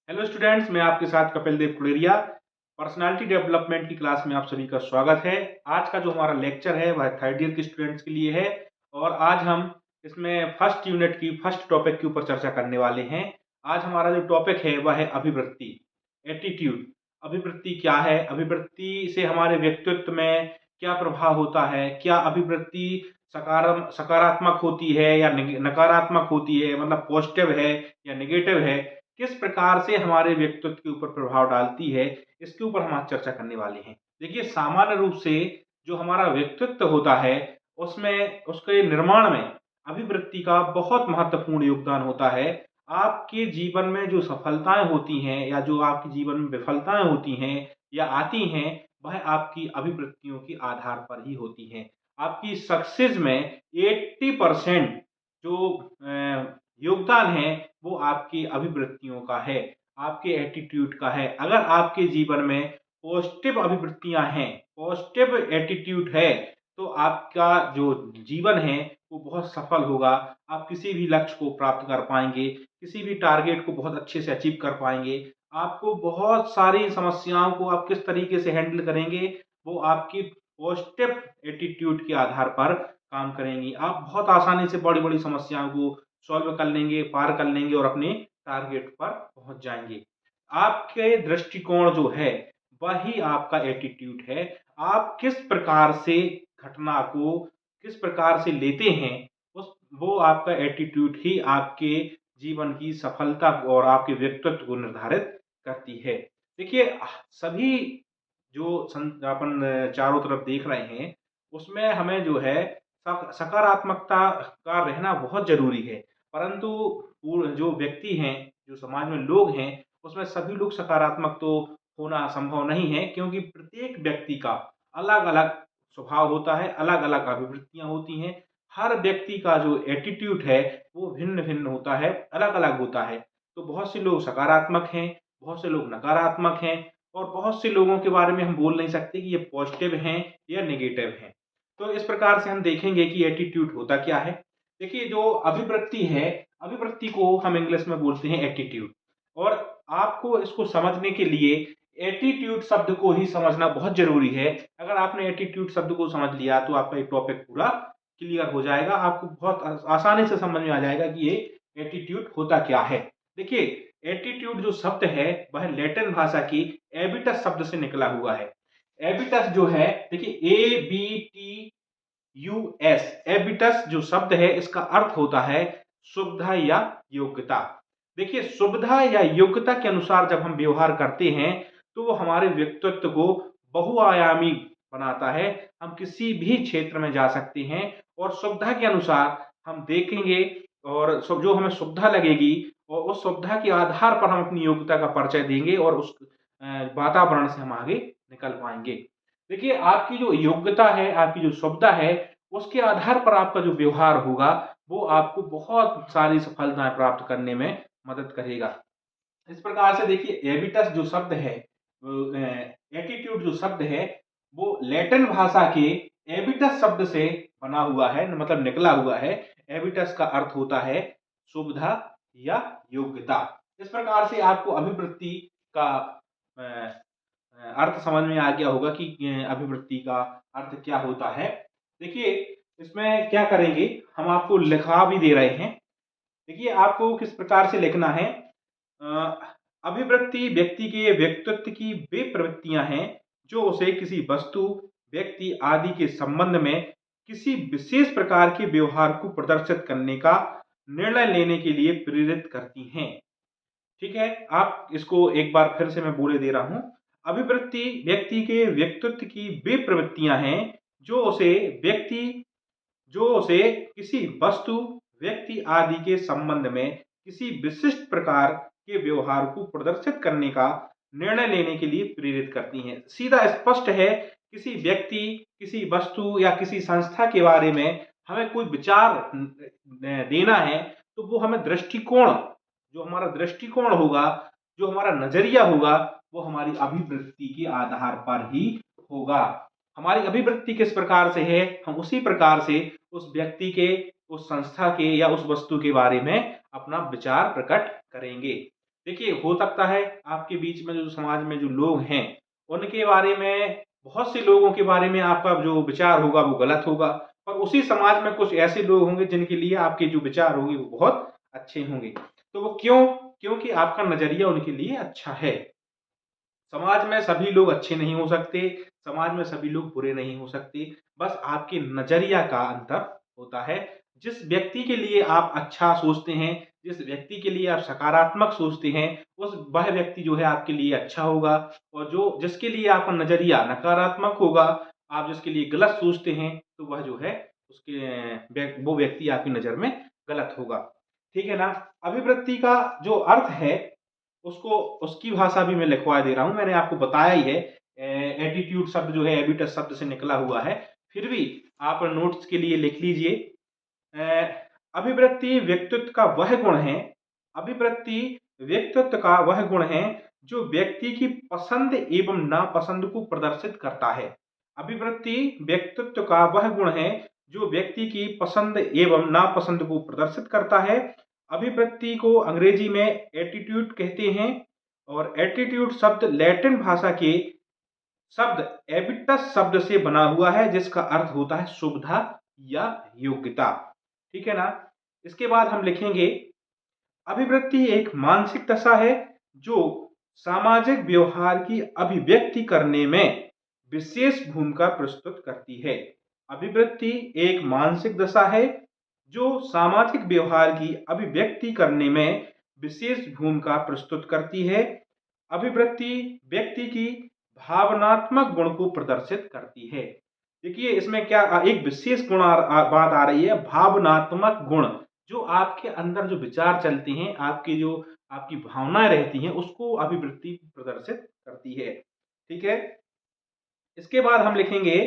Hello students, मैं आपके साथ कपिल देव कुलेरिया। पर्सनालिटी डेवलपमेंट की क्लास में आप सभी का स्वागत है। आज का जो हमारा लेक्चर है वह थर्ड ईयर के स्टूडेंट्स के लिए है और आज हम इसमें फर्स्ट यूनिट की फर्स्ट टॉपिक के ऊपर चर्चा करने वाले हैं। आज हमारा जो टॉपिक है वह है अभिवृत्ति, एटीट्यूड। अभिवृत्ति क्या है, अभिवृत्ति से हमारे व्यक्तित्व में क्या प्रभाव होता है, क्या अभिवृत्ति सकारात्मक होती है या नकारात्मक होती है, मतलब पॉजिटिव है या नेगेटिव है, किस प्रकार से हमारे व्यक्तित्व के ऊपर प्रभाव डालती है, इसके ऊपर हम आज चर्चा करने वाले हैं। देखिए, सामान्य रूप से जो हमारा व्यक्तित्व होता है उसमें उसके निर्माण में अभिवृत्ति का बहुत महत्वपूर्ण योगदान होता है। आपके जीवन में जो सफलताएं होती हैं या जो आपके जीवन में विफलताएं होती हैं या आती हैं, वह आपकी अभिवृत्तियों के आधार पर ही होती हैं। आपकी सक्सेस में 80% जो योगदान है वो आपकी अभिवृत्तियों का है, आपके एटीट्यूड का है। अगर आपके जीवन में पॉजिटिव अभिवृत्तियां हैं, पॉजिटिव एटीट्यूड है, तो आपका जो जीवन है वो बहुत सफल होगा। आप किसी भी लक्ष्य को प्राप्त कर पाएंगे, किसी भी टारगेट को बहुत अच्छे से अचीव कर पाएंगे। आपको बहुत सारी समस्याओं को आप किस तरीके से हैंडल करेंगे, वो आपकी पॉजिटिव एटीट्यूड के आधार पर काम करेंगी। आप बहुत आसानी से बड़ी बड़ी समस्याओं को सॉल्व कर लेंगे, पार कर लेंगे और अपने टारगेट पर पहुंच जाएंगे। आपके दृष्टिकोण जो है वही आपका एटीट्यूड है। आप किस प्रकार से घटना को किस प्रकार से लेते हैं, उस वो आपका एटीट्यूड ही आपके जीवन की सफलता और आपके व्यक्तित्व को निर्धारित करती है। देखिए, सभी जो अपन चारों तरफ देख रहे हैं उसमें हमें जो है सकारात्मकता का रहना बहुत जरूरी है। परंतु जो व्यक्ति हैं, जो समाज में लोग हैं, उसमें सभी लोग सकारात्मक तो होना संभव नहीं है, क्योंकि प्रत्येक व्यक्ति का अलग अलग स्वभाव होता है, अलग अलग अभिवृत्तियां होती हैं। हर व्यक्ति का जो एटीट्यूड है वो भिन्न भिन्न होता है, अलग अलग होता है। तो बहुत से लोग सकारात्मक हैं, बहुत से लोग नकारात्मक हैं और बहुत से लोगों के बारे में हम बोल नहीं सकते कि ये पॉजिटिव हैं या नेगेटिव हैं। तो इस प्रकार से हम देखेंगे कि एटीट्यूड होता क्या है। देखिए, जो अभिवृत्ति है, अभिवृत्ति को हम इंग्लिश में बोलते हैं एटीट्यूड। और आपको इसको समझने के लिए एटीट्यूड शब्द को ही समझना बहुत जरूरी है। अगर आपने एटीट्यूड शब्द को समझ लिया तो आपका ये टॉपिक पूरा क्लियर हो जाएगा। आपको बहुत आसानी से समझ में आ जाएगा कि ये एटीट्यूड होता क्या है। देखिए, एटीट्यूड जो शब्द है वह लैटिन भाषा की एबिटस शब्द से निकला हुआ है। एबिटस जो है, देखिए, ABTUS, एबिटस जो शब्द है इसका अर्थ होता है सुविधा या योग्यता। देखिए, सुविधा या योग्यता के अनुसार जब हम व्यवहार करते हैं तो वो हमारे व्यक्तित्व को बहुआयामी बनाता है। हम किसी भी क्षेत्र में जा सकते हैं और सुविधा के अनुसार हम देखेंगे और जो हमें सुविधा लगेगी और उस सुविधा के आधार पर हम अपनी योग्यता का परिचय देंगे और उस वातावरण से हम आगे निकल पाएंगे। देखिए, आपकी जो योग्यता है, आपकी जो सुविधा है, उसके आधार पर आपका जो व्यवहार होगा वो आपको बहुत सारी सफलताएं प्राप्त करने में मदद करेगा। इस प्रकार से देखिए, एबिटस जो शब्द है, एटीट्यूड जो शब्द है, वो लैटिन भाषा के एबिटस शब्द से बना हुआ है, मतलब निकला हुआ है। एबिटस का अर्थ होता है सुविधा या योग्यता। इस प्रकार से आपको अभिवृत्ति का अर्थ समझ में आ गया होगा कि अभिवृत्ति का अर्थ क्या होता है। देखिए, इसमें क्या करेंगे, हम आपको लिखा भी दे रहे हैं। देखिए, आपको किस प्रकार से लिखना है। अभिवृत्ति व्यक्ति के व्यक्तित्व की वे प्रवृत्तियां हैं जो उसे किसी वस्तु, व्यक्ति आदि के संबंध में किसी विशेष प्रकार के व्यवहार को प्रदर्शित करने का निर्णय लेने के लिए प्रेरित करती हैं। ठीक है, आप इसको एक बार फिर से मैं बोले दे रहा हूं। अभिवृत्ति व्यक्ति के व्यक्तित्व की वे प्रवृत्तियां हैं जो उसे व्यक्ति जो उसे किसी वस्तु, व्यक्ति आदि के संबंध में किसी विशिष्ट प्रकार के व्यवहार को प्रदर्शित करने का निर्णय लेने के लिए प्रेरित करती हैं। सीधा स्पष्ट है, किसी व्यक्ति, किसी वस्तु या किसी संस्था के बारे में हमें कोई विचार देना है तो वो हमें दृष्टिकोण, जो हमारा दृष्टिकोण होगा, जो हमारा नजरिया होगा, वो हमारी अभिवृत्ति के आधार पर ही होगा। हमारी अभिवृत्ति किस प्रकार से है, हम उसी प्रकार से उस व्यक्ति के, उस संस्था के या उस वस्तु के बारे में अपना विचार प्रकट करेंगे। देखिए, हो सकता है आपके बीच में जो समाज में जो लोग हैं, उनके बारे में बहुत से लोगों के बारे में आपका जो विचार होगा वो गलत होगा, और उसी समाज में कुछ ऐसे लोग होंगे जिनके लिए आपके जो विचार होंगे वो बहुत अच्छे होंगे। तो वो क्यों? क्योंकि आपका नज़रिया उनके लिए अच्छा है। समाज में सभी लोग अच्छे नहीं हो सकते, समाज में सभी लोग बुरे नहीं हो सकते, बस आपके नज़रिया का अंतर होता है। जिस व्यक्ति के लिए आप अच्छा सोचते हैं, जिस व्यक्ति के लिए आप सकारात्मक सोचते हैं, वह व्यक्ति जो है आपके लिए अच्छा होगा, और जो जिसके लिए आपका नज़रिया नकारात्मक होगा, आप जिसके लिए गलत सोचते हैं, तो वह जो है वो व्यक्ति आपकी नज़र में गलत होगा। ठीक है ना? अभिवृत्ति का जो अर्थ है उसको उसकी भाषा भी मैं लिखवा दे रहा हूँ। मैंने आपको बताया ही है, एटीट्यूड शब्द जो है एबिटस शब्द से निकला हुआ है। फिर भी आप नोट्स के लिए लिख लीजिए। अभिवृत्ति व्यक्तित्व का वह गुण है, अभिवृत्ति व्यक्तित्व का वह गुण है जो व्यक्ति की पसंद एवं नापसंद को प्रदर्शित करता है। अभिवृत्ति व्यक्तित्व का वह गुण है जो व्यक्ति की पसंद एवं नापसंद को प्रदर्शित करता है। अभिवृत्ति को अंग्रेजी में एटीट्यूड कहते हैं, और एटीट्यूड शब्द लैटिन भाषा के शब्द एबिटस शब्द से बना हुआ है, जिसका अर्थ होता है सुविधा या योग्यता। ठीक है ना? इसके बाद हम लिखेंगे, अभिवृत्ति एक मानसिक दशा है जो सामाजिक व्यवहार की अभिव्यक्ति करने में विशेष भूमिका प्रस्तुत करती है। अभिवृत्ति एक मानसिक दशा है जो सामाजिक व्यवहार की अभिव्यक्ति करने में विशेष भूमिका प्रस्तुत करती है। अभिवृत्ति व्यक्ति की भावनात्मक गुण को प्रदर्शित करती है। देखिए, इसमें क्या एक विशेष गुण बात आ रही है, भावनात्मक गुण। जो आपके अंदर जो विचार चलते हैं, आपकी भावनाएं रहती हैं, उसको अभिवृत्ति प्रदर्शित करती है। ठीक है? इसके बाद हम लिखेंगे,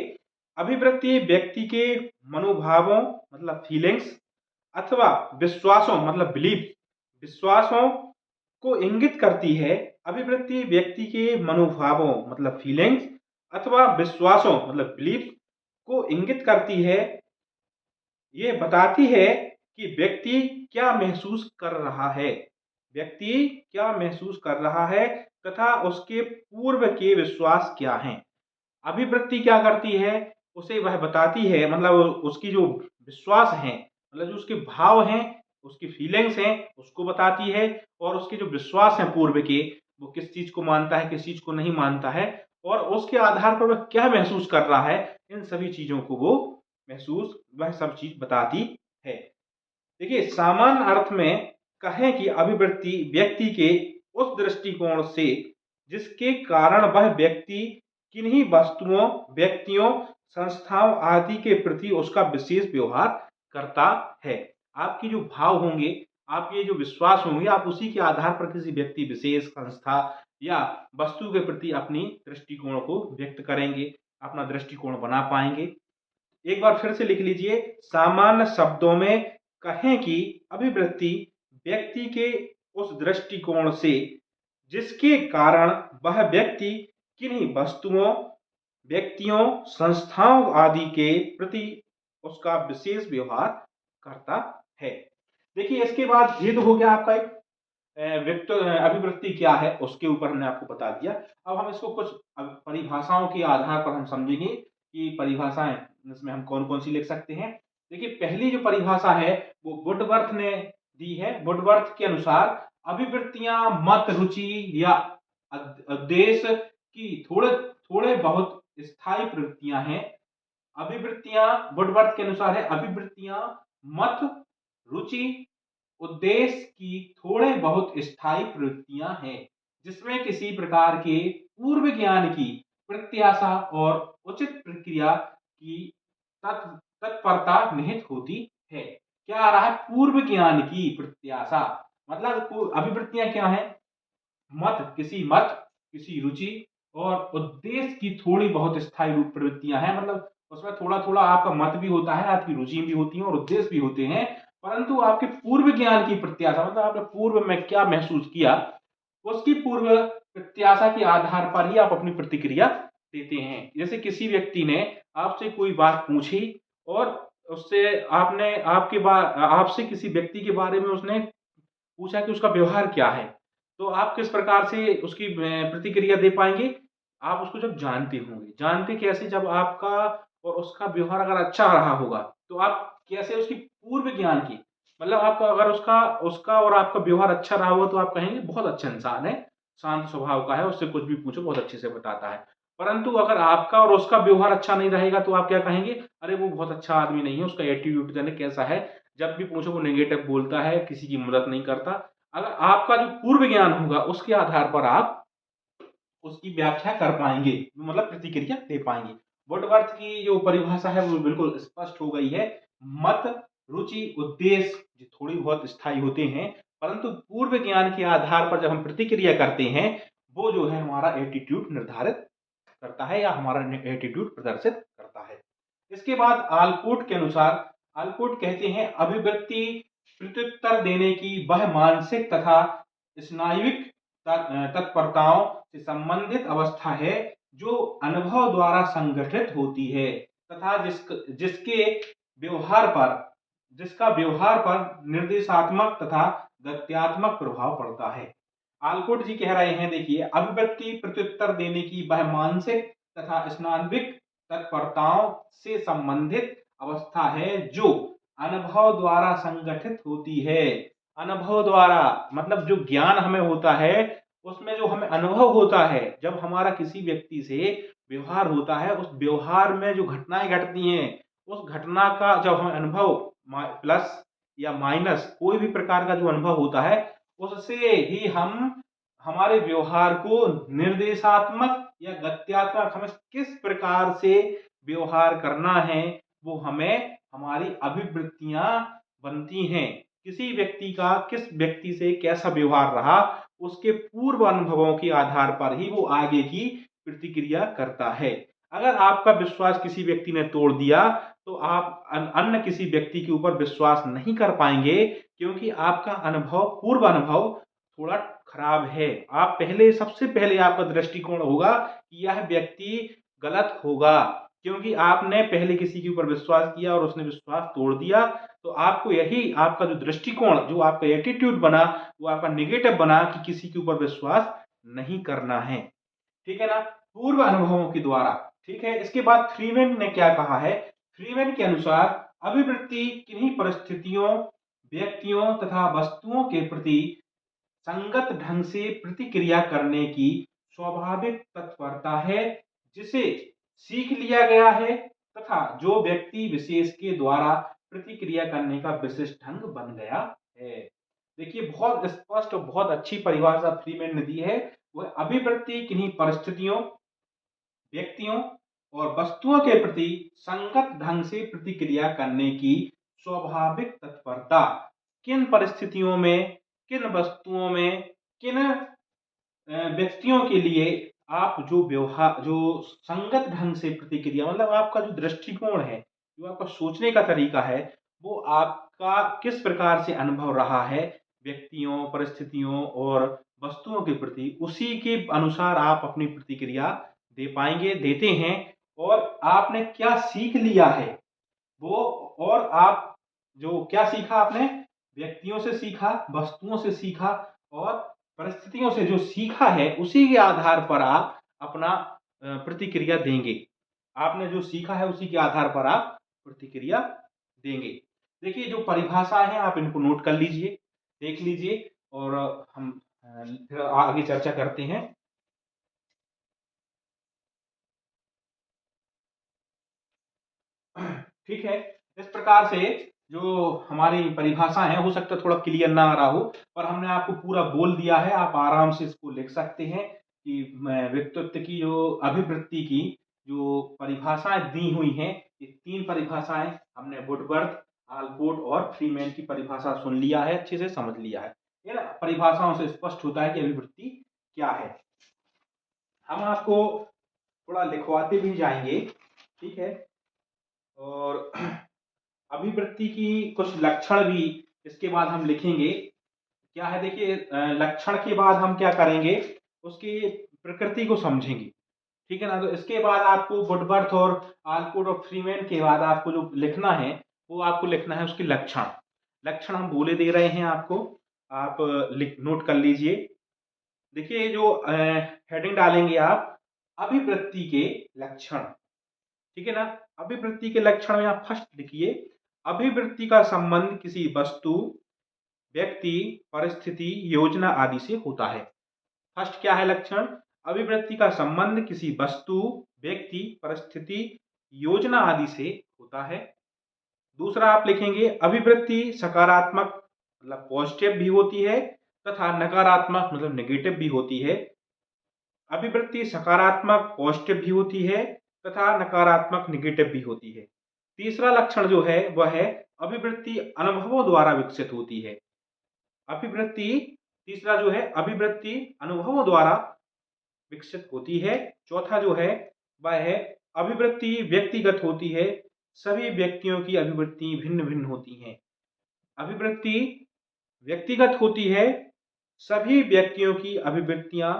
अभिवृत्ति व्यक्ति के मनोभावों मतलब फीलिंग्स अथवा विश्वासों मतलब बिलीफ विश्वासों को इंगित करती है। अभिवृत्ति व्यक्ति के मनोभावों मतलब फीलिंग्स अथवा विश्वासों मतलब बिलीफ को इंगित करती है। ये बताती है कि व्यक्ति क्या महसूस कर रहा है, व्यक्ति क्या महसूस कर रहा है तथा उसके पूर्व के विश्वास क्या हैं। अभिवृत्ति क्या करती है, उसे वह बताती है, मतलब उसकी जो विश्वास हैं, मतलब जो उसके भाव हैं, उसकी फीलिंग्स हैं, उसको बताती है, और उसके जो विश्वास हैं पूर्व के, वो किस चीज़ को मानता है, किस चीज़ को नहीं मानता है, और उसके आधार पर वह क्या महसूस कर रहा है, इन सभी चीज़ों को वह सब चीज़ बताती है। देखिए, सामान्य अर्थ में कहें कि अभिवृत्ति व्यक्ति के उस दृष्टिकोण से जिसके कारण वह व्यक्ति किन्हीं वस्तुओं, व्यक्तियों, संस्थाओं आदि के प्रति उसका विशेष व्यवहार करता है। आपके जो भाव होंगे, आपके जो विश्वास होंगे, आप उसी के आधार पर किसी व्यक्ति विशेष, संस्था या वस्तु के प्रति अपनी दृष्टिकोण को व्यक्त करेंगे, अपना दृष्टिकोण बना पाएंगे। एक बार फिर से लिख लीजिए, सामान्य शब्दों में कहें कि अभिवृत्ति व्यक्ति के उस दृष्टिकोण से जिसके कारण वह व्यक्ति किन्हीं वस्तुओं, व्यक्तियों, संस्थाओं आदि के प्रति उसका विशेष व्यवहार करता है। देखिए, इसके बाद ये तो हो गया आपका एक अभिवृत्ति क्या है, उसके ऊपर हमने आपको बता दिया। अब हम इसको कुछ परिभाषाओं के आधार पर हम समझेंगे कि परिभाषाएं इसमें हम कौन कौन सी लिख सकते हैं। देखिए, पहली जो परिभाषा है वो वुडवर्थ ने दी है। वुडवर्थ के अनुसार अभिवृत्तियां मत, रुचि या उद्देश्य की थोड़े थोड़े बहुत स्थायी प्रवृत्तियां हैं। अभिवृत्तियां वुडवर्थ के अनुसार है, अभिवृत्तियां मत, रुचि, उद्देश्य की थोड़े बहुत स्थायी प्रवृत्तियां हैं जिसमें किसी प्रकार के पूर्व ज्ञान की प्रत्याशा और उचित प्रक्रिया की तत्परता निहित होती है। क्या आ रहा है? पूर्व ज्ञान की प्रत्याशा, मतलब अभिवृत्तियां क्या है? मत, किसी रुचि और उद्देश्य की थोड़ी बहुत स्थायी रूप प्रवृत्तियां हैं, मतलब उसमें थोड़ा थोड़ा आपका मत भी होता है, आपकी रुचि भी होती है और उद्देश्य भी होते हैं, परंतु आपके पूर्व ज्ञान की प्रत्याशा, मतलब आपने पूर्व में क्या महसूस किया, उसकी पूर्व प्रत्याशा के आधार पर ही आप अपनी प्रतिक्रिया देते हैं। जैसे किसी व्यक्ति ने आपसे कोई बात पूछी और उससे आपसे किसी व्यक्ति के बारे में उसने पूछा कि उसका व्यवहार क्या है, तो आप किस प्रकार से उसकी प्रतिक्रिया दे पाएँगे? आप उसको जब जानते होंगे। जानते कैसे? जब आपका और उसका व्यवहार अगर अच्छा रहा होगा, तो आप कैसे उसकी पूर्व ज्ञान की मतलब आपका अगर उसका उसका और आपका व्यवहार अच्छा रहा होगा तो आप कहेंगे बहुत अच्छा इंसान है, शांत स्वभाव का है, उससे कुछ भी पूछो बहुत अच्छे से बताता है। परंतु अगर आपका और उसका व्यवहार अच्छा नहीं रहेगा तो आप क्या कहेंगे? अरे वो बहुत अच्छा आदमी नहीं है, उसका एटीट्यूड जाने कैसा है, जब भी पूछो वो नेगेटिव बोलता है, किसी की मदद नहीं करता। अगर आपका जो पूर्व ज्ञान होगा उसके आधार पर आप उसकी व्याख्या कर पाएँगे, मतलब प्रतिक्रिया दे पाएँगे। वुडवर्थ की जो परिभाषा है वो बिल्कुल स्पष्ट हो गई है। मत, रुचि, उद्देश्य जो थोड़ी बहुत स्थायी होते हैं, परंतु पूर्व ज्ञान के आधार पर जब हम प्रतिक्रिया करते हैं, वो जो है हमारा एटीट्यूड निर्धारित करता है या हमारा एटीट्यूड प्रदर्शित करता है। इसके बाद आलपोर्ट के अनुसार आलपोर्ट कहते हैं अभिव्यक्ति प्रत्युत्तर देने की वह मानसिक तथा स्नायुविक तत्परताओं से संबंधित अवस्था है जो अनुभव द्वारा संगठित होती है तथा जिसके व्यवहार पर जिसका व्यवहार पर निर्देशात्मक तथा गत्यात्मक प्रभाव पड़ता है। आलपोर्ट जी कह रहे हैं देखिए अभिव्यक्ति प्रत्युत्तर देने की वह मानसिक तथा स्नायुविक तत्परताओं से संबंधित अवस्था है जो अनुभव द्वारा संगठित होती है। अनुभव द्वारा मतलब जो ज्ञान हमें होता है उसमें जो हमें अनुभव होता है जब हमारा किसी व्यक्ति से व्यवहार होता है उस व्यवहार में जो घटनाएं घटती हैं उस घटना का जब हमें अनुभव प्लस या माइनस कोई भी प्रकार का जो अनुभव होता है उससे ही हम हमारे व्यवहार को निर्देशात्मक या गत्यात्मक हमें किस प्रकार से व्यवहार करना है वो हमें हमारी अभिवृत्तियां बनती हैं। किसी व्यक्ति का किस व्यक्ति से कैसा व्यवहार रहा उसके पूर्व अनुभवों के आधार पर ही वो आगे की प्रतिक्रिया करता है। अगर आपका विश्वास किसी व्यक्ति ने तोड़ दिया तो आप अन्य किसी व्यक्ति के ऊपर विश्वास नहीं कर पाएंगे क्योंकि आपका अनुभव पूर्व अनुभव थोड़ा खराब है। आप पहले सबसे पहले आपका दृष्टिकोण होगा कि यह व्यक्ति गलत होगा क्योंकि आपने पहले किसी के ऊपर विश्वास किया और उसने विश्वास तोड़ दिया तो आपको यही आपका जो दृष्टिकोण जो आपका एटीट्यूड बना वो आपका नेगेटिव बना कि किसी के ऊपर विश्वास नहीं करना है। ठीक है ना? पूर्व अनुभवों के द्वारा। ठीक है? इसके बाद फ्रीमैन ने क्या कहा है? फ्रीमैन के अनुसार अभिवृत्ति किन्हीं परिस्थितियों, व्यक्तियों तथा वस्तुओं के प्रति संगत ढंग से प्रतिक्रिया करने की स्वाभाविक तत्परता है जिसे सीख लिया गया है तथा जो व्यक्ति विशेष के द्वारा प्रतिक्रिया करने का विशिष्ट ढंग बन गया है। देखिए बहुत स्पष्ट और बहुत अच्छी परिभाषा फ्रीमैन ने दी है। वह अभिवृत्ति किन्हीं परिस्थितियों, व्यक्तियों और वस्तुओं के प्रति संगत ढंग से प्रतिक्रिया करने की स्वाभाविक तत्परता। किन परिस्थितियों में, किन वस्तुओं में, किन व्यक्तियों के लिए आप जो व्यवहार जो संगत ढंग से प्रतिक्रिया मतलब आपका जो दृष्टिकोण है, जो आपका सोचने का तरीका है, वो आपका किस प्रकार से अनुभव रहा है व्यक्तियों, परिस्थितियों और वस्तुओं के प्रति, उसी के अनुसार आप अपनी प्रतिक्रिया दे पाएँगे, देते हैं और आपने क्या सीख लिया है, वो और आप जो क्या सीखा आपने? व्यक्तियों से सीखा, वस्तुओं से सीखा और परिस्थितियों से जो सीखा है, उसी के आधार पर आप अपना प्रतिक्रिया देंगे। आपने जो सीखा है, उसी के आधार पर आप प्रतिक्रिया देंगे। देखिए, जो परिभाषा है, आप इनको नोट कर लीजिए, देख लीजिए और हम फिर आगे चर्चा करते हैं। ठीक है, इस प्रकार से जो हमारी परिभाषा है, हो सकता है थोड़ा क्लियर ना आ रहा हो, पर हमने आपको पूरा बोल दिया है, आप आराम से इसको लिख सकते हैं कि व्यक्तित्व की जो अभिवृत्ति की जो परिभाषाएँ दी हुई हैं, ये 3 परिभाषाएँ हमने वुडवर्थ, आलपोर्ट और फ्रीमैन की परिभाषा सुन लिया है, अच्छे से समझ लिया है। ये ना परिभाषाओं से स्पष्ट होता है कि अभिवृत्ति क्या है। हम आपको थोड़ा लिखवाते भी जाएँगे, ठीक है? और अभिवृत्ति की कुछ लक्षण भी इसके बाद हम लिखेंगे। क्या है देखिए लक्षण के बाद हम क्या करेंगे, उसकी प्रकृति को समझेंगे। ठीक है ना? तो इसके बाद आपको वुडवर्थ और आलपोर्ट और फ्रीमैन के बाद आपको जो लिखना है, वो आपको लिखना है उसके लक्षण। लक्षण हम बोले दे रहे हैं आपको, आप लिख नोट कर लीजिए। देखिए जो हेडिंग डालेंगे आप, अभिवृत्ति के लक्षण, ठीक है ना। अभिवृत्ति के लक्षण में आप फर्स्ट लिखिए, अभिवृत्ति का संबंध किसी वस्तु, व्यक्ति, परिस्थिति, योजना आदि से होता है। फर्स्ट क्या है लक्षण? अभिवृत्ति का संबंध किसी वस्तु, व्यक्ति, परिस्थिति, योजना आदि से होता है। दूसरा आप लिखेंगे, अभिवृत्ति सकारात्मक मतलब पॉजिटिव भी होती है तथा नकारात्मक मतलब नेगेटिव भी होती है। अभिवृत्ति सकारात्मक पॉजिटिव भी होती है तथा नकारात्मक नेगेटिव भी होती है। तीसरा लक्षण जो है वह है, अभिवृत्ति अनुभवों द्वारा विकसित होती है। अभिवृत्ति तीसरा जो है, अभिवृत्ति अनुभवों द्वारा विकसित होती है। चौथा जो है वह है, अभिवृत्ति व्यक्तिगत होती है। सभी व्यक्तियों की अभिवृत्ति भिन्न भिन्न होती हैं। अभिवृत्ति व्यक्तिगत होती है, सभी व्यक्तियों की अभिवृत्तियां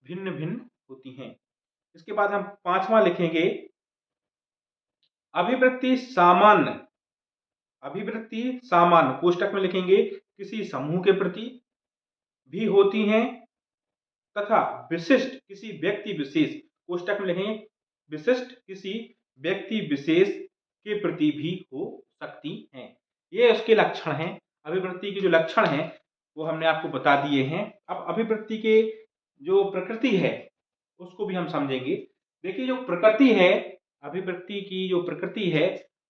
भिन्न भिन्न होती हैं। इसके बाद हम पांचवा लिखेंगे, अभिवृत्ति सामान्य, अभिवृत्ति सामान्य कोष्टक में लिखेंगे किसी समूह के प्रति भी होती हैं तथा विशिष्ट किसी व्यक्ति विशेष, कोष्टक में लिखेंगे विशिष्ट किसी व्यक्ति विशेष के प्रति भी हो सकती हैं। ये उसके लक्षण हैं। अभिवृत्ति के जो लक्षण हैं वो हमने आपको बता दिए हैं। अब अभिवृत्ति के जो प्रकृति है उसको भी हम समझेंगे। देखिए जो प्रकृति है, अभिवृत्ति की जो प्रकृति है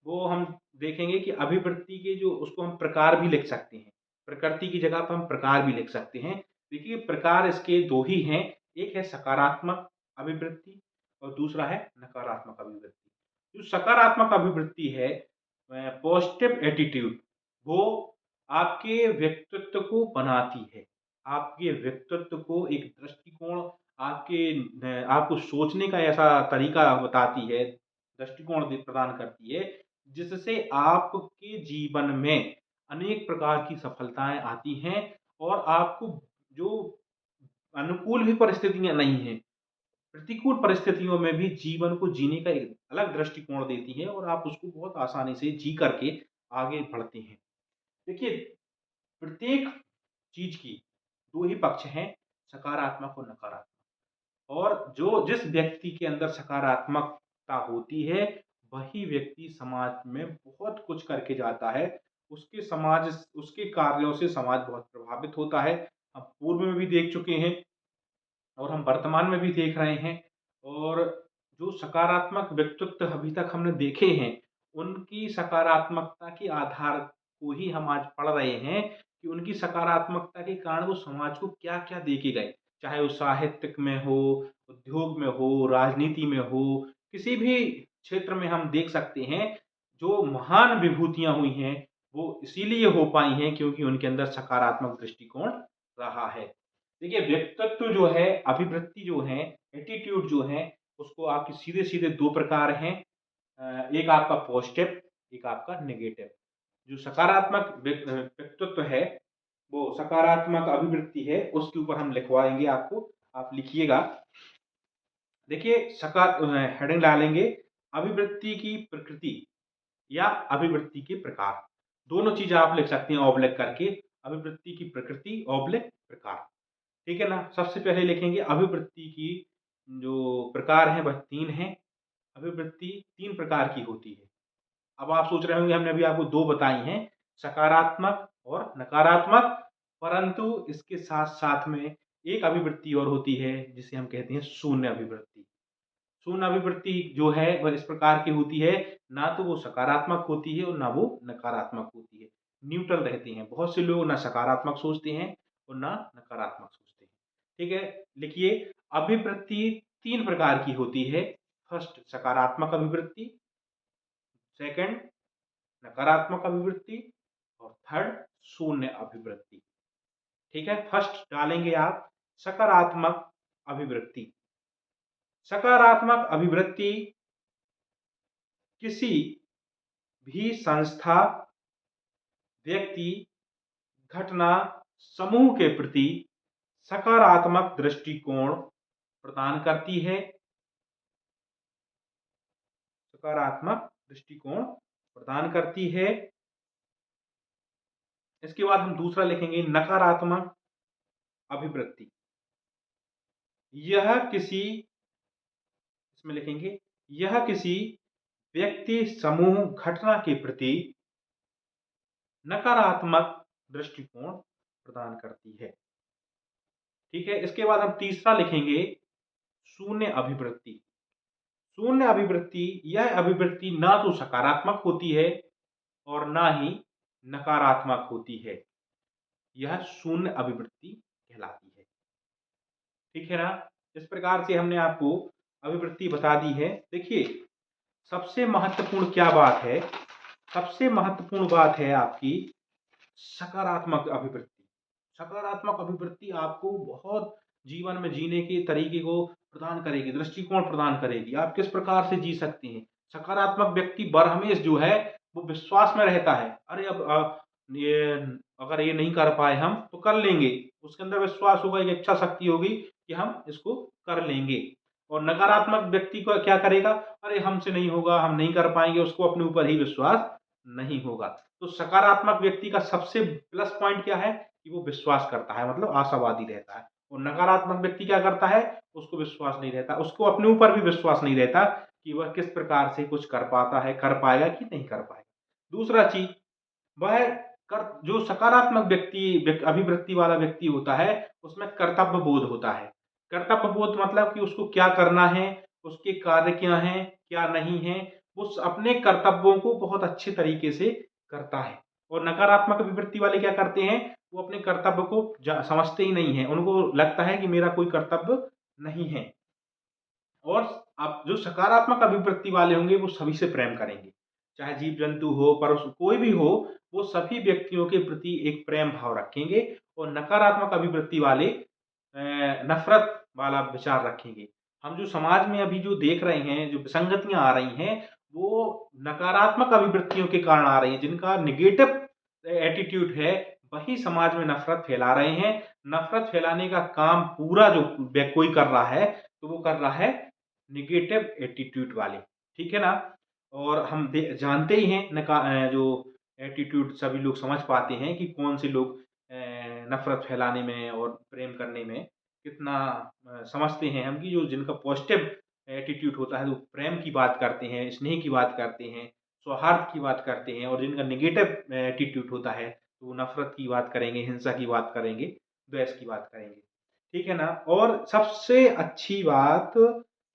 वो हम देखेंगे कि अभिवृत्ति के जो उसको हम प्रकार भी लिख सकते हैं। प्रकृति की जगह पर हम प्रकार भी लिख सकते हैं। देखिए प्रकार इसके दो ही हैं, एक है सकारात्मक अभिवृत्ति और दूसरा है नकारात्मक अभिवृत्ति। जो सकारात्मक अभिवृत्ति है, पॉजिटिव एटीट्यूड, वो आपके व्यक्तित्व को बनाती है, आपके व्यक्तित्व को एक दृष्टिकोण, आपको सोचने का ऐसा तरीका बताती है, दृष्टिकोण प्रदान करती है, जिससे आपके जीवन में अनेक प्रकार की सफलताएं आती हैं और आपको जो अनुकूल भी परिस्थितियां नहीं हैं, प्रतिकूल परिस्थितियों में भी जीवन को जीने का एक अलग दृष्टिकोण देती है और आप उसको बहुत आसानी से जी करके आगे बढ़ते हैं। देखिए प्रत्येक चीज की दो ही पक्ष हैं, सकारात्मक और नकारात्मक। और जो जिस व्यक्ति के अंदर सकारात्मकता होती है वही व्यक्ति समाज में बहुत कुछ करके जाता है। उसके कार्यों से समाज बहुत प्रभावित होता है। हम पूर्व में भी देख चुके हैं और हम वर्तमान में भी देख रहे हैं। और जो सकारात्मक व्यक्तित्व अभी तक हमने देखे हैं, उनकी सकारात्मकता के आधार को ही हम आज पढ़ रहे हैं कि उनकी सकारात्मकता के कारण वो समाज को क्या-क्या दे के गए। चाहे वो साहित्यिक में हो, उद्योग में हो, राजनीति में हो, किसी भी क्षेत्र में हम देख सकते हैं, जो महान विभूतियाँ हुई हैं, वो इसीलिए हो पाई हैं क्योंकि उनके अंदर सकारात्मक दृष्टिकोण रहा है। देखिए व्यक्तित्व जो है, अभिवृत्ति जो है, एटीट्यूड जो है, उसको आपके सीधे-सीधे 2 प्रकार हैं। एक आपका पॉजिटिव, एक आपका नेगेटिव। जो सकारात्मक व्यक्तित्व है, वो सकारात्मक अभिवृत्ति है, उसके ऊपर हम लिखवाएँगे आपको, आप लिखिएगा। देखिए हेडिंग डालेंगे, अभिवृत्ति की प्रकृति या अभिवृत्ति के प्रकार। दोनों चीज़ आप लिख सकते हैं ऑब्लिक करके, अभिवृत्ति की प्रकृति ऑब्लिक प्रकार। ठीक है ना? सबसे पहले लिखेंगे अभिवृत्ति की जो प्रकार हैं वह 3 हैं। अभिवृत्ति 3 प्रकार की होती है। अब आप सोच रहे होंगे हमने अभी आपको 2 बताई हैं, सकारात्मक और नकारात्मक, परंतु इसके साथ-साथ में एक अभिवृत्ति और होती है जिसे हम कहते हैं शून्य अभिवृत्ति। शून्य अभिवृत्ति जो है वह इस प्रकार की होती है, ना तो वो सकारात्मक होती है और ना वो नकारात्मक होती है। न्यूट्रल रहती हैं। बहुत से लोग ना सकारात्मक सोचते हैं और ना नकारात्मक सोचते हैं। ठीक है? लिखिए, अभिवृत्ति 3 प्रकार की होती है। फर्स्ट सकारात्मक अभिवृत्ति, सेकंड नकारात्मक अभिवृत्ति और थर्ड शून्य अभिवृत्ति। ठीक है? फर्स्ट डालेंगे आप सकारात्मक अभिवृत्ति। सकारात्मक अभिवृत्ति किसी भी संस्था, व्यक्ति, घटना, समूह के प्रति सकारात्मक दृष्टिकोण प्रदान करती है। सकारात्मक दृष्टिकोण प्रदान करती है। इसके बाद हम दूसरा लिखेंगे नकारात्मक अभिवृत्ति। यह किसी, इसमें लिखेंगे, यह किसी व्यक्ति, समूह, घटना के प्रति नकारात्मक दृष्टिकोण प्रदान करती है। ठीक है, इसके बाद हम तीसरा लिखेंगे, शून्य अभिवृत्ति। शून्य अभिवृत्ति, यह अभिवृत्ति ना तो सकारात्मक होती है और ना ही नकारात्मक होती है। यह शून्य अभिवृत्ति कहलाती है। ठीक है ना? इस प्रकार से हमने आपको अभिवृत्ति बता दी है। देखिए, सबसे महत्वपूर्ण क्या बात है? सबसे महत्वपूर्ण बात है आपकी सकारात्मक अभिवृत्ति। सकारात्मक अभिवृत्ति आपको बहुत जीवन में जीने के तरीके को प्रदान करेगी, दृष्टिकोण प्रदान करेगी। आप किस प्रकार से जी सकते हैं। सकारात्मक व्यक्ति बरहमेश जो है वो विश्वास में रहता है। अरे अब ये अगर ये नहीं कर पाए हम तो कर लेंगे। उसके अंदर विश्वास होगा, एक इच्छा शक्ति होगी कि हम इसको कर लेंगे। और नकारात्मक व्यक्ति को क्या करेगा? अरे हमसे नहीं होगा, हम नहीं कर पाएंगे, उसको अपने ऊपर ही विश्वास नहीं होगा। तो सकारात्मक व्यक्ति का सबसे प्लस पॉइंट क्या है कि वो विश्वास करता है, मतलब आशावादी रहता है। और नकारात्मक व्यक्ति क्या करता है? उसको विश्वास नहीं रहता, उसको अपने ऊपर भी विश्वास नहीं रहता कि वह किस प्रकार से कुछ कर पाता है, कर पाएगा कि नहीं कर पाएगा। दूसरा चीज, वह जो सकारात्मक व्यक्ति अभिवृत्ति वाला व्यक्ति होता है, उसमें कर्तव्य बोध होता है। कर्तव्य बोध मतलब कि उसको क्या करना है, उसके कार्य क्या हैं, क्या नहीं है, वो अपने कर्तव्यों को बहुत अच्छे तरीके से करता है। और नकारात्मक अभिवृत्ति वाले क्या करते हैं? वो अपने कर्तव्य को समझते ही नहीं है, उनको लगता है कि मेरा कोई कर्तव्य नहीं है। और अब जो सकारात्मक अभिवृत्ति वाले होंगे वो सभी से प्रेम करेंगे, चाहे जीव जंतु हो, पशु, कोई भी हो, वो सभी व्यक्तियों के प्रति एक प्रेम भाव रखेंगे। और नकारात्मक अभिवृत्ति वाले नफरत वाला विचार रखेंगे। हम जो समाज में अभी जो देख रहे हैं, जो विसंगतियां आ रही हैं, वो नकारात्मक अभिवृत्तियों के कारण आ रही हैं। जिनका निगेटिव एटीट्यूड है, वही समाज में नफरत फैला रहे हैं। नफरत फैलाने का काम पूरा जो कोई कर रहा है, तो वो कर रहा है निगेटिव एटीट्यूड वाले। ठीक है ना? और हम जानते ही हैं जो एटीट्यूड सभी लोग समझ पाते हैं कि कौन से लोग नफरत फैलाने में और प्रेम करने में कितना समझते हैं हम, कि जो जिनका पॉजिटिव एटीट्यूड होता है, वो प्रेम की बात करते हैं, स्नेह की बात करते हैं, सौहार्द की बात करते हैं। और जिनका नेगेटिव एटीट्यूड होता है, तो वो नफरत की बात करेंगे, हिंसा की बात करेंगे, द्वेष की बात करेंगे। ठीक है ना? और सबसे अच्छी बात,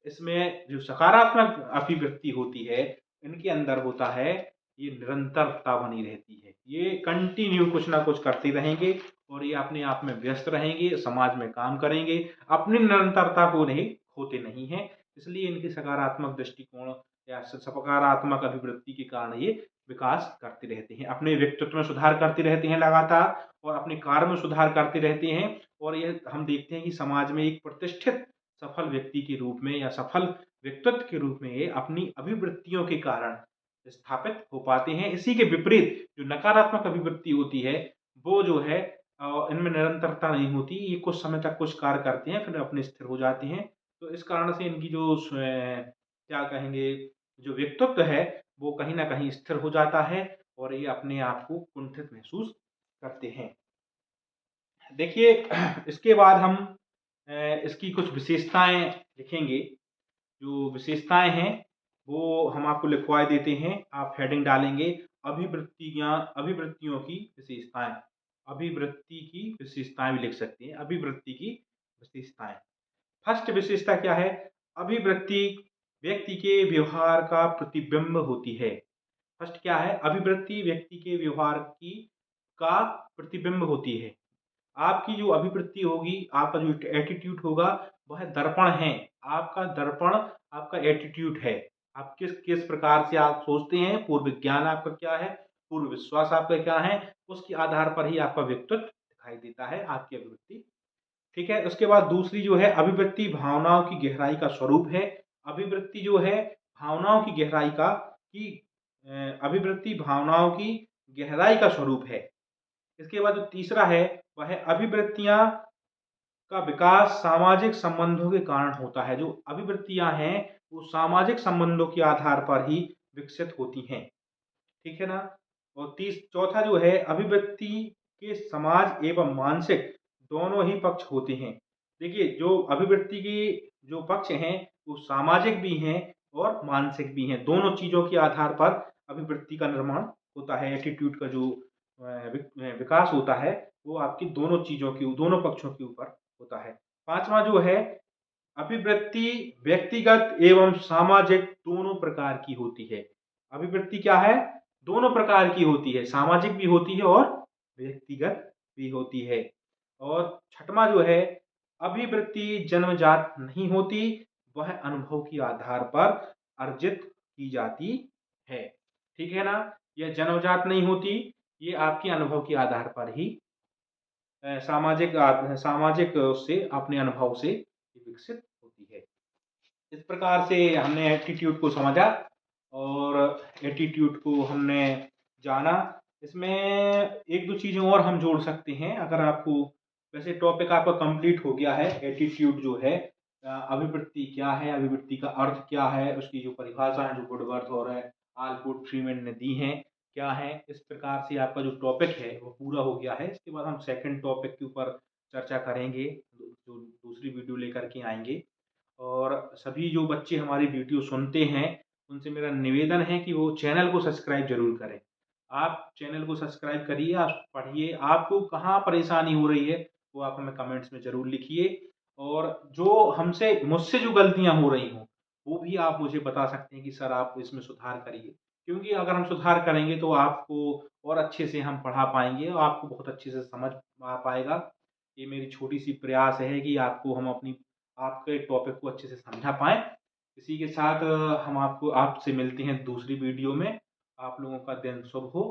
इसमें जो सकारात्मक अभिव्यक्ति होती है, इनके अंदर होता है, ये निरंतरता बनी रहती है। ये कंटिन्यू कुछ ना कुछ करते रहेंगे और ये अपने आप में व्यस्त रहेंगे, समाज में काम करेंगे, अपनी निरंतरता को नहीं खोते नहीं हैं। इसलिए इनकी सकारात्मक दृष्टिकोण या सकारात्मक अभिवृत्ति के कारण ये विकास करते रहते हैं, अपने व्यक्तित्व में सुधार करते रहते हैं लगातार, और अपने कार्य में सुधार करते रहते हैं। और ये हम देखते हैं कि समाज में एक प्रतिष्ठित सफल व्यक्ति के रूप में या सफल व्यक्तित्व के रूप में ये अपनी अभिवृत्तियों के कारण स्थापित हो पाते हैं। इसी के विपरीत जो नकारात्मक अभिवृत्ति होती है, वो जो है इनमें निरंतरता नहीं होती। ये कुछ समय तक कुछ कार्य करते हैं, फिर अपने स्थिर हो जाते हैं। तो इस कारण से इनकी जो क्या कहेंगे, जो व्यक्तित्व है, वो कहीं न कहीं स्थिर हो जाता है और ये अपने आप को कुंठित महसूस करते हैं। देखिए, इसके बाद हम इसकी कुछ विशेषताएँ लिखेंगे। जो विशेषताएँ हैं, वो हम आपको लिखवा देते हैं। आप हेडिंग डालेंगे, अभिवृत्तियों की विशेषताएँ। अभिवृत्ति की विशेषताएँ भी लिख सकते हैं, अभिवृत्ति की विशेषताएँ। फर्स्ट विशेषता क्या है? अभिवृत्ति व्यक्ति के व्यवहार का प्रतिबिंब होती है। फर्स्ट क्या है? अभिवृत्ति व्यक्ति के व्यवहार का प्रतिबिंब होती है। आपकी जो अभिवृत्ति होगी, आपका जो एटीट्यूड होगा, वह दर्पण है। आपका दर्पण आपका एटीट्यूड है। आप किस किस प्रकार से आप सोचते हैं, पूर्व ज्ञान आपका क्या है, पूर्व विश्वास आपका क्या है, उसके आधार पर ही आपका व्यक्तित्व दिखाई देता है, आपकी अभिवृत्ति। ठीक है? उसके बाद दूसरी जो है, अभिवृत्ति भावनाओं की गहराई का स्वरूप है। अभिवृत्ति जो है भावनाओं की गहराई का की अभिवृत्ति भावनाओं की गहराई का स्वरूप है। इसके बाद जो तीसरा है, वह है अभिवृत्तियाँ का विकास सामाजिक संबंधों के कारण होता है। जो अभिवृत्तियाँ हैं, वो सामाजिक संबंधों के आधार पर ही विकसित होती हैं। ठीक है ना? और चौथा जो है, अभिवृत्ति के समाज एवं मानसिक दोनों ही पक्ष होते हैं। देखिए, जो अभिवृत्ति की जो पक्ष हैं, वो सामाजिक भी हैं और मानसिक भी हैं। दोनों चीज़ों के आधार पर अभिवृत्ति का निर्माण होता है। एटीट्यूड का जो विकास होता है, वो आपकी दोनों चीज़ों के दोनों पक्षों के ऊपर होता है। 5वां जो है, अभिवृत्ति व्यक्तिगत एवं सामाजिक दोनों प्रकार की होती है। अभिवृत्ति क्या है? दोनों प्रकार की होती है, सामाजिक भी होती है और व्यक्तिगत भी होती है। और छठवां जो है, अभिवृत्ति जन्मजात नहीं होती, वह अनुभव के आधार पर अर्जित की जाती है। ठीक है ना? यह जन्मजात नहीं होती, ये आपके अनुभव के आधार पर ही सामाजिक उससे अपने अनुभव से विकसित होती है। इस प्रकार से हमने एटीट्यूड को समझा और एटीट्यूड को हमने जाना। इसमें 1-2 चीज़ें और हम जोड़ सकते हैं, अगर आपको वैसे टॉपिक आपका कंप्लीट हो गया है। एटीट्यूड जो है अभिवृत्ति क्या है, अभिवृत्ति का अर्थ क्या है, उसकी जो परिभाषा है, जो वुडवर्थ और आलपोर्ट फ्रीमैन ने दी हैं, क्या है। इस प्रकार से आपका जो टॉपिक है वो पूरा हो गया है। इसके बाद हम सेकंड टॉपिक के ऊपर चर्चा करेंगे, जो दूसरी वीडियो लेकर के आएँगे। और सभी जो बच्चे हमारी वीडियो सुनते हैं, उनसे मेरा निवेदन है कि वो चैनल को सब्सक्राइब ज़रूर करें। आप चैनल को सब्सक्राइब करिए, आप पढ़िए, आपको कहाँ परेशानी हो रही है, वो आप हमें कमेंट्स में ज़रूर लिखिए। और जो मुझसे जो गलतियाँ हो रही हों, वो भी आप मुझे बता सकते हैं कि सर आप इसमें सुधार करिए। क्योंकि अगर हम सुधार करेंगे तो आपको और अच्छे से हम पढ़ा पाएँगे और आपको बहुत अच्छे से समझ आ पाएगा। ये मेरी छोटी-सी प्रयास है कि आपको हम आपके टॉपिक को अच्छे से समझा पाएँ। इसी के साथ हम आपसे मिलते हैं दूसरी वीडियो में। आप लोगों का दिन शुभ हो।